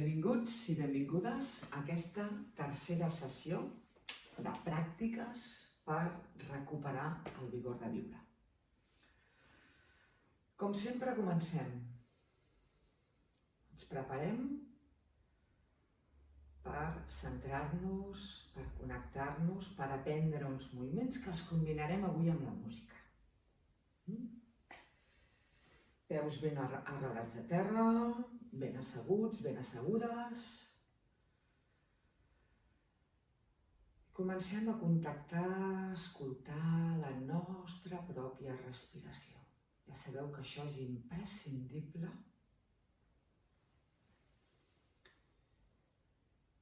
Benvinguts i benvingudes a aquesta tercera sessió de pràctiques per recuperar el vigor de viure. Com sempre comencem. Ens preparem per centrar-nos, per connectar-nos, per aprendre uns moviments que els combinarem avui amb la música. Peus ben arrelats a terra, ben asseguts, ben assegudes. Comencem a contactar, a escoltar la nostra pròpia respiració. Ja sabeu que això és imprescindible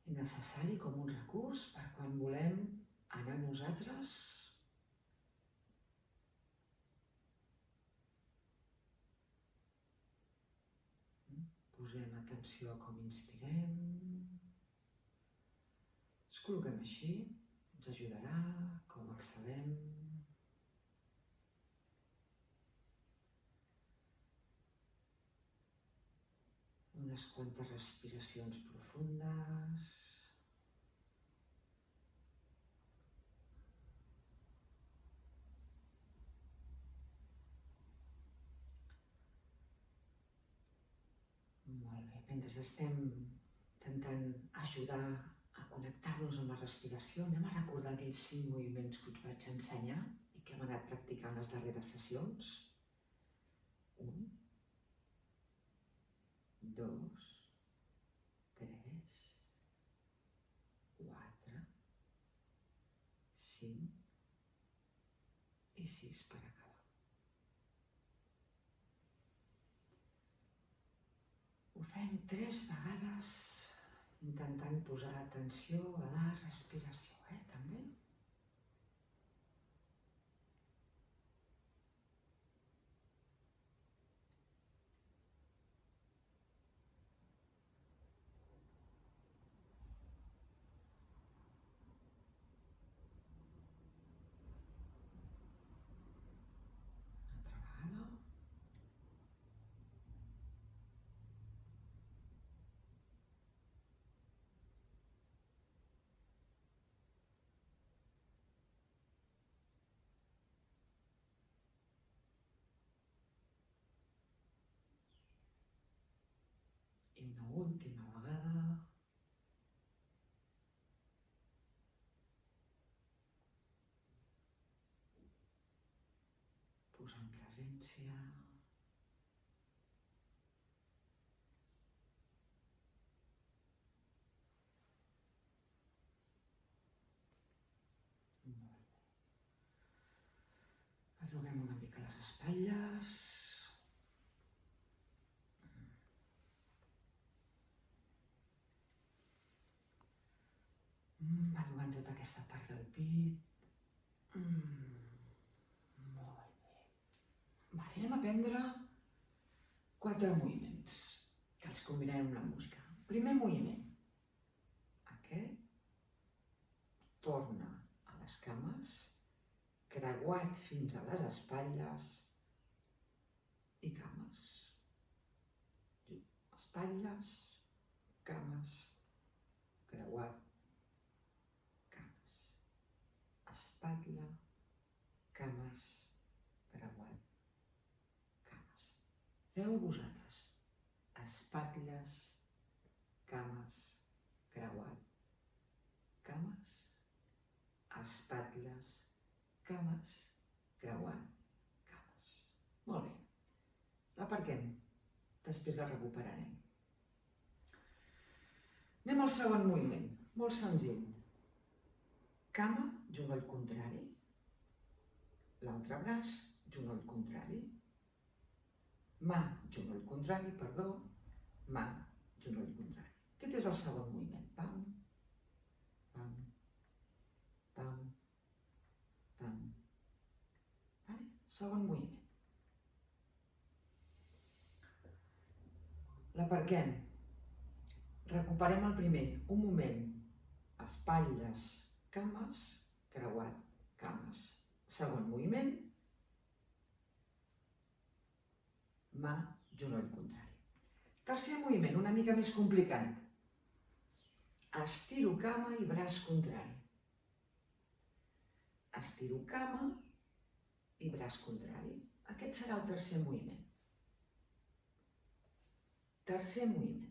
i necessari com un recurs per quan volem anar nosaltres posem atenció a com inspirem, ens col·loquem així, ens ajudarà, com exhalem. Unes quantes respiracions profundes. Molt bé, mentre estem intentant ajudar a connectar-nos amb la respiració, anem a recordar aquells 5 moviments que us vaig ensenyar i que hem anat practicant les darreres sessions. 1, 2, 3, 4, 5 i 6 per acabar. Ho fem 3 vegades intentant posar atenció a la respiració, també. Altra vegada. I una última vegada. Posant presència. Molt bé. Alluguem una mica les espatlles. Allugant tota aquesta part del pit. Molt bé. Anem a aprendre 4 moviments que els combinarem amb la música. Primer moviment. Aquest. Torna a les cames, creuat fins a les espatlles i cames. Espatlles, cames, creuat, espatlla, cames, creuat, cames. Feu vosaltres. Espatlles, cames, creuat, cames, espatlles, cames, creuat, cames. Molt bé. L'aparquem. Després la recuperarem. Anem al segon moviment. Molt senzill. Cama, genoll contrari. L'altre braç, genoll contrari. Mà, genoll contrari, perdó. Mà, genoll contrari. Aquest és el segon moviment. Pam, pam, pam, pam. Segon moviment. L'aparquem. Recuperem el primer. Un moment. Espatlles, cames, creuat, cames. Segon moviment. Mà, genoll contrari. Tercer moviment, una mica més complicat. Estiro cama i braç contrari. Estiro cama i braç contrari. Aquest serà el tercer moviment. Tercer moviment.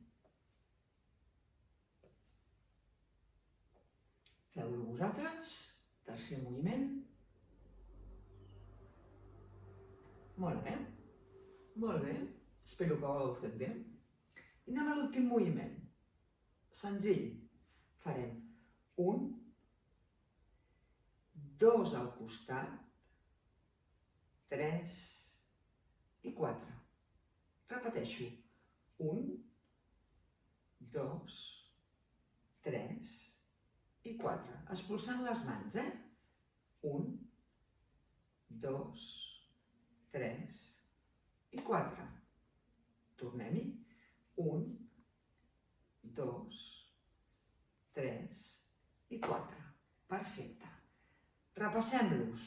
Feu-lo vosaltres. Tercer moviment. Molt bé. Molt bé. Espero que ho hagueu fet bé. I anem a l'últim moviment. Senzill. Farem 1, 2 al costat, 3 i 4. Repeteixo. 1, 2, 3 i 4. Expulsant les mans, 1, 2, 3 i 4. Tornem-hi. 1, 2, 3 i 4. Perfecte. Repassem-los.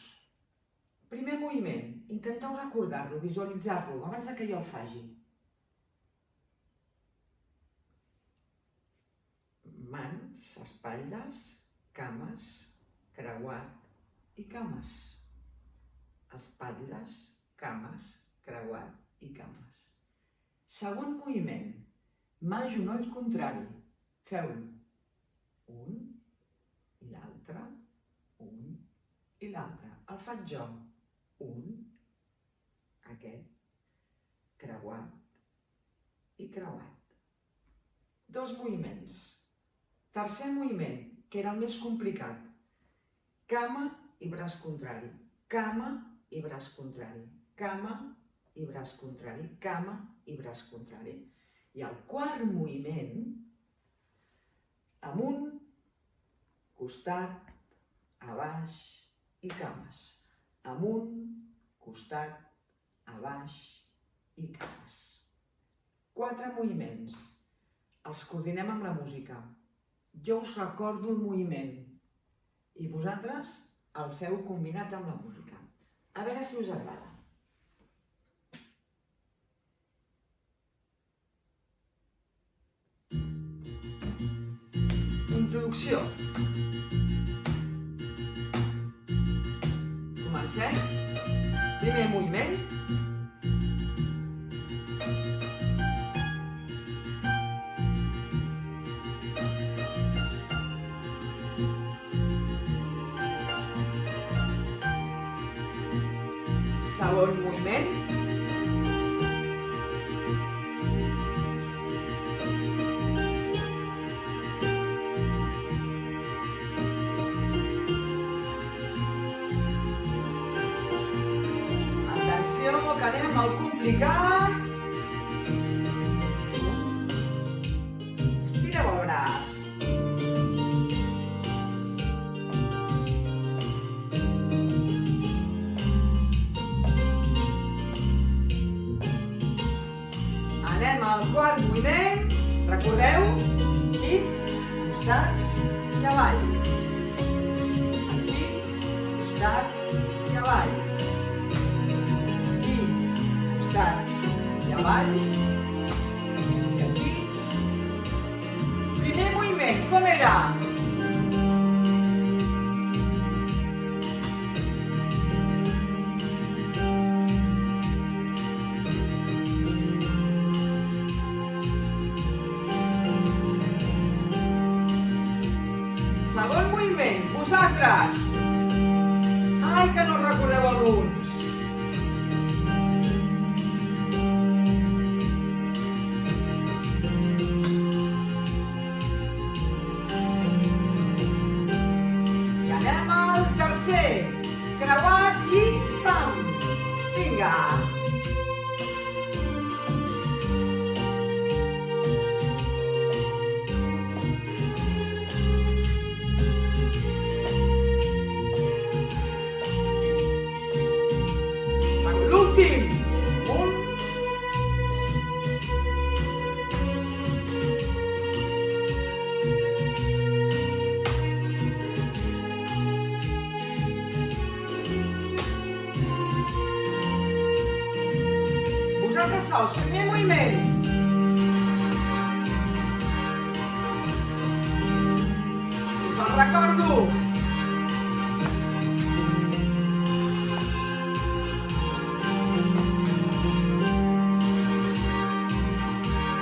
Primer moviment. Intenteu recordar-lo, visualitzar-lo, abans que jo el faci. Mans, espatlles, cames, creuat i cames. Espatlles, cames, creuat i cames. Segon moviment. Mà, genoll contrari. Feu-lo. Un i l'altre, un i l'altre. El faig jo. Un, aquest, creuat i creuat. Dos moviments. Tercer moviment, que era el més complicat. Cama i braç contrari. Cama i braç contrari. Cama i braç contrari. Cama i braç contrari. I el quart moviment, amunt, costat, a baix i cames. Amunt, costat, a baix i cames. 4 moviments. Els coordinem amb la música. Jo us recordo el moviment i vosaltres el feu combinat amb la música. A veure si us agrada. Introducció. Comencem. Primer moviment. Segon moviment. Que anem al complicat. Estireu el braç. Anem al quart moviment. Recordeu? Aquí, costat i avall. Aquí, costat i avall. I avall, i aquí. Primer moviment, com era? Segon moviment, vosaltres. Ai, que no recordeu alguns. Creuat i pam! Vinga! L'últim! Un. Vosaltres sols, primer moviment. El recordo!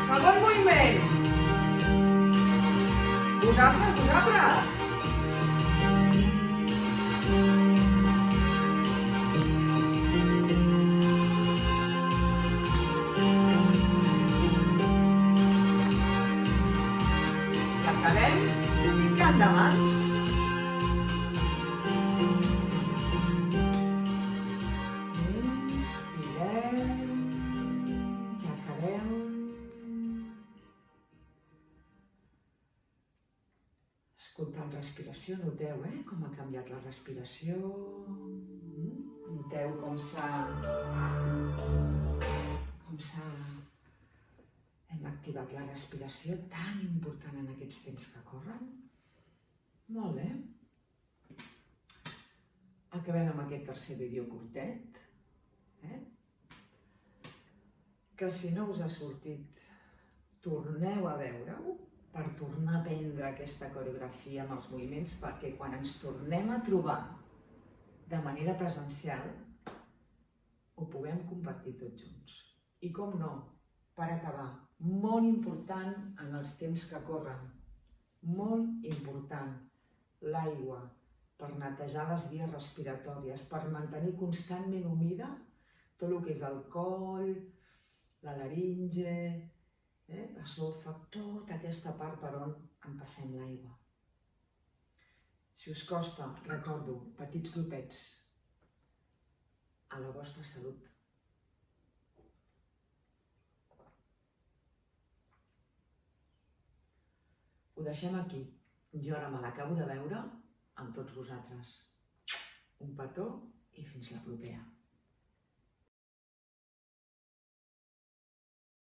Segon moviment. Vosaltres. I acabem picant de mans. Inspirem i acabem. Escoltant respiració, noteu com ha canviat la respiració. Noteu com hem activat la respiració tan important en aquests temps que corren. Molt bé. Acabem amb aquest tercer vídeo curtet. Que si no us ha sortit, torneu a veure-ho per tornar a aprendre aquesta coreografia amb els moviments, perquè quan ens tornem a trobar de manera presencial ho puguem compartir tots junts. I com no, per acabar, molt important en els temps que corren, molt important, l'aigua per netejar les vies respiratòries, per mantenir constantment humida tot el que és el coll, la laringe, l'esòfag, tota aquesta part per on empassem l'aigua. Si us costa, recordo, petits grupets, a la vostra salut. Ho deixem aquí. Jo ara me l'acabo de veure amb tots vosaltres. Un petó i fins la propera.